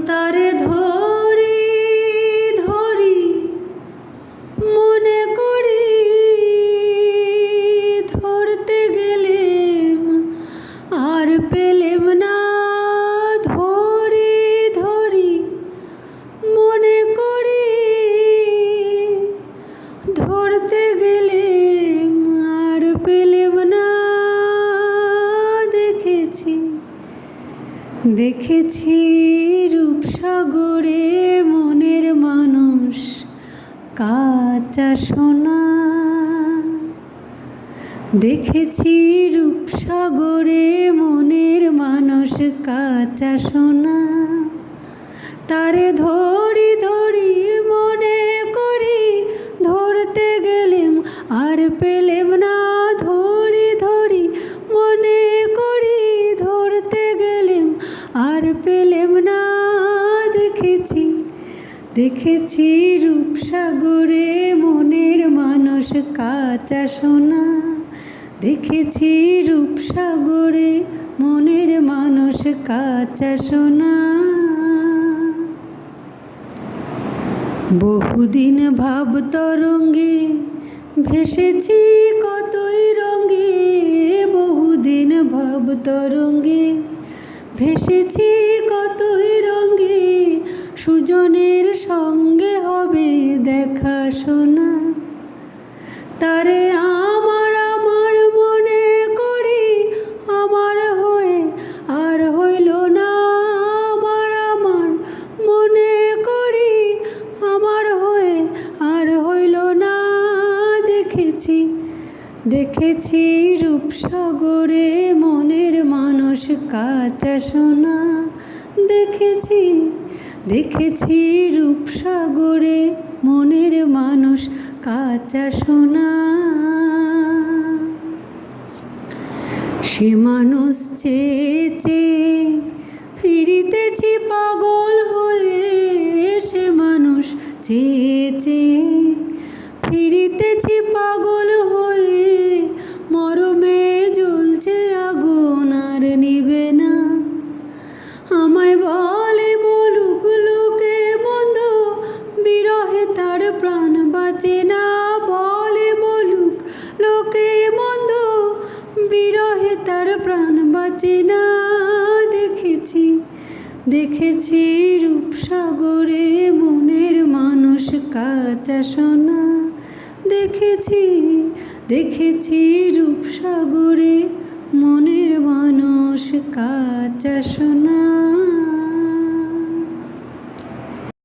তারে ধরি ধরি মনে করি ধরতে গেলেম আর পেলেম না। ধরি ধরি মনে করি ধরতে গেলেম আর পেলেম না। দেখেছি দেখেছি রূপসাগরে মনের মানুষ কাঁচা সোনা। দেখেছি রূপসাগরে মনের মানুষ কাঁচা সোনা। তারে ধরি ধরি মনে করি ধরতে গেলেম আর পেলেম না। ধরি ধরি মনে করি ধরতে গেলেম আর পেলেম না। দেখেছি দেখেছি রূপসাগরে মনের মানুষ কাঁচা সোনা। দেখেছি রূপসাগরে মনের মানুষ কাঁচা সোনা। বহুদিন ভাব তরঙ্গে ভেসেছি কতই রঙে। বহুদিন ভাব তরঙ্গে ভেসেছি কতই রঙে। সুজনের সঙ্গে হবে দেখা শোনা। তারে আমার আমার মনে করি আমার হয়ে আর হইল না। আমার আমার মনে করি আমার হয়ে আর হইল না। দেখেছি দেখেছি রূপসাগরে মনের মানুষ কাঁচা সোনা। দেখেছি দেখেছি রূপসাগরে মনের মানুষ কাঁচা সোনা। সে মানুষ চেয়ে চেয়ে ফিরিতেছি পাগল হয়ে। সে মানুষ চেয়ে চেয়ে ফিরিতেছি পাগল হয়ে। মরমে জ্বলছে আগুন আর নিবে না। আমায় বলে বলুক লোকে মন্দ বিরহে তার প্রাণ বাঁচে না। বলে বলুক লোকে মন্দ বিরহে তার প্রাণ বাঁচে না। দেখেছি দেখেছি রূপসাগরে মনের মানুষ কাঁচা সোনা। দেখেছি দেখেছি রূপসাগরে মনের মানুষ কাঁচা সোনা।